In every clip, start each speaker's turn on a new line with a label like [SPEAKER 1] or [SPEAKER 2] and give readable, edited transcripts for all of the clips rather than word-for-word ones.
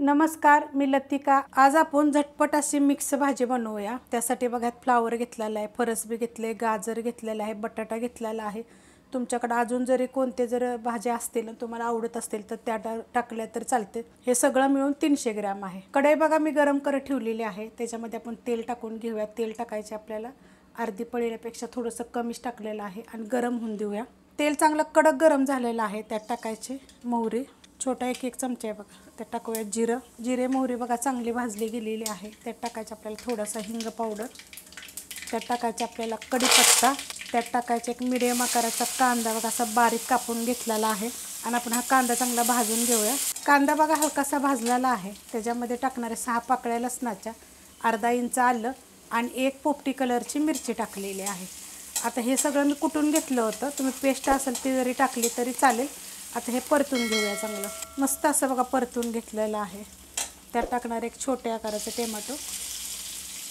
[SPEAKER 1] नमस्कार, मी लतिका। आज आपण झटपट अशी मिक्स भाजी बनवूया। त्यासाठी बघा फ्लावर घेतलेला आहे, फरसबी घेतले, गाजर घेतलेला आहे, बटाटा घेतलेला आहे। तुमच्याकडे अजून जरी कोणते जर भाज्या असतील तुम्हाला आवडत असतील तर त्या टाकल्या तर चालते। हे सगळं मिळून 300 ग्रॅम आहे। कढई बघा मी गरम करत ठेवलेली आहे। त्याच्यामध्ये आपण तेल टाकून घेऊया। तेल टाकायचे आपल्याला अर्धी पळीपेक्षा थोडंसं कमीच टाकलेलं आहे आणि गरम होऊन देऊया। तेल चांगलं कडक गरम झालेलं आहे। त्यात टाकायचे मोहरी, छोटा एक चमचा आहे बघा, त्यात टाकूया जिरं। जिरे मोहरी बघा चांगली भाजली गेलेली आहे। त्यात टाकायचं आपल्याला थोडासा हिंग पावडर, त्यात टाकायचं आपल्याला कढीपत्ता, त्यात टाकायचं एक मीडियम आकाराचा कांदा बघा असा बारीक कापून घेतलेला आहे आणि आपण हा कांदा चांगला भाजून घेऊया। कांदा बघा हलकासा भाजलेला आहे। त्याच्यामध्ये टाकणारे 6 पाकळ्या लसणाच्या, अर्धा इंच आलं आणि 1 पोपटी कलरची मिरची टाकलेली आहे। आता हे सगळं मी कुटून घेतलं होतं, तुम्ही पेस्ट असेल ती जरी टाकली तरी चालेल। आता हे परतून घेऊया चांगलं, मस्त असं बघा परतून घेतलेलं आहे। त्यात टाकणार एक छोट्या आकाराचे टोमॅटो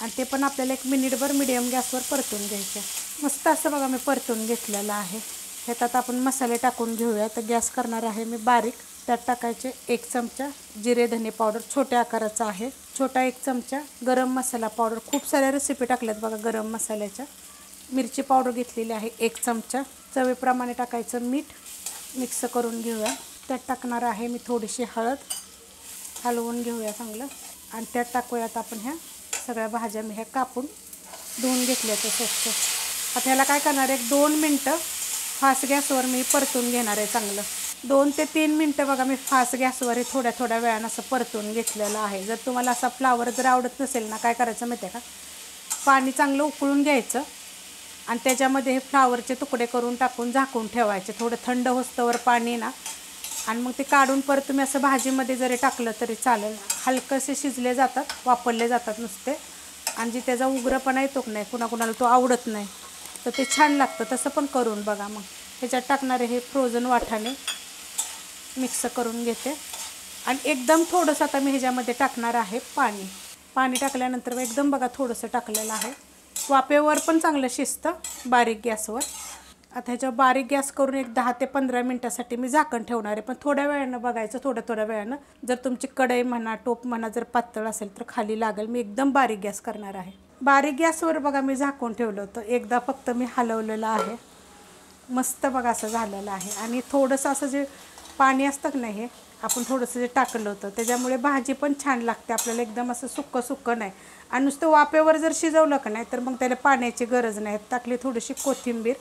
[SPEAKER 1] आणि ते पण आपल्याला 1 मिनिटभर मीडियम गॅसवर परतून घ्यायचे। मस्त असं बघा मी परतून घेतलेलं आहे। ह्यात आपण मसाले टाकून घेऊया। तर गॅस करणार आहे मी बारीक। त्यात टाकायचे 1 चमचा जिरे धने पावडर, छोट्या आकाराचा आहे। छोटा 1 चमचा गरम मसाला पावडर, खूप साऱ्या रेसिपी टाकल्यात बघा गरम मसाल्याच्या। मिरची पावडर घेतलेली आहे 1 चमचा। चवीप्रमाणे टाकायचं मीठ, मिक्स करून घेऊया। त्यात टाकणार आहे मी थोडीशी हळद, हलवून घेऊया चांगलं आणि त्यात टाकूयात आपण ह्या सगळ्या भाज्या मी ह्या कापून धुवून घेतल्या ते स्वच्छ। आता ह्याला काय करणार आहे, 2 मिनटं फास्ट गॅसवर मी परतून घेणार आहे चांगलं। 2 ते 3 मिनटं बघा मी फास्ट गॅसवर थोड्या थोड्या वेळानं असं परतून घेतलेलं आहे। जर तुम्हाला असा फ्लावर जर आवडत नसेल ना, काय करायचं माहिती आहे का, पाणी चांगलं उकळून घ्यायचं आणि त्याच्यामध्ये हे फ्लावरचे तुकडे करून टाकून झाकून ठेवायचे। थोडं थंड होस्तवर पाणी ना, आणि मग ते काढून परत तुम्ही असं भाजीमध्ये जरी टाकलं तरी चालेल। हलकसे शिजले जातात, वापरले जातात नुसते। आणि जी त्याचा उग्रपणा येतो की नाही, कुणाकुणाला तो आवडत नाही, तर ते छान लागतं। तसं पण करून बघा। मग ह्याच्यात टाकणारे हे फ्रोझन वाटाणे मिक्स करून घेते आणि एकदम थोडंसं आता मी ह्याच्यामध्ये टाकणार आहे पाणी। पाणी टाकल्यानंतर एकदम बघा थोडंसं टाकलेलं आहे। वाफेवर पण चांगलं शिजतं बारीक गॅसवर। आता ह्याच्यावर बारीक गॅस करून एक 10 ते 15 मिनटासाठी मी झाकण ठेवणार आहे। पण थोड्या वेळानं बघायचं, थोड्या वेळानं। जर तुमची कढई म्हणा, टोप म्हणा जर पातळ असेल तर खाली लागेल। मी एकदम बारीक गॅस करणार आहे। बारीक गॅसवर बघा मी झाकून ठेवलं होतं, एकदा फक्त मी हलवलेलं आहे। मस्त बघा असं झालेलं आहे। आणि थोडंसं असं जे पाणी असतं की नाही, हे आपण थोडंसं जे टाकलं होतं त्याच्यामुळे भाजी पण छान लागते आपल्याला। एकदम असं सुक्कं नाही। आणि नुसतं वाफेवर जर शिजवलं का नाही तर मग त्याला पाण्याची गरज नाही। टाकली थोडीशी कोथिंबीर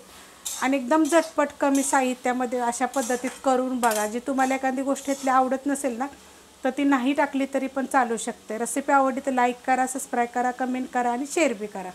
[SPEAKER 1] आणि एकदम झटपट कमी साहित्यामध्ये अशा पद्धतीत करून बघा। जी तुम्हाला एखादी गोष्ट इथली आवडत नसेल ना, तर ती नाही टाकली तरी पण चालू शकते। रेसिपी आवडली तर लाईक करा, सबस्क्राईब करा, कमेंट करा आणि शेअर बी करा।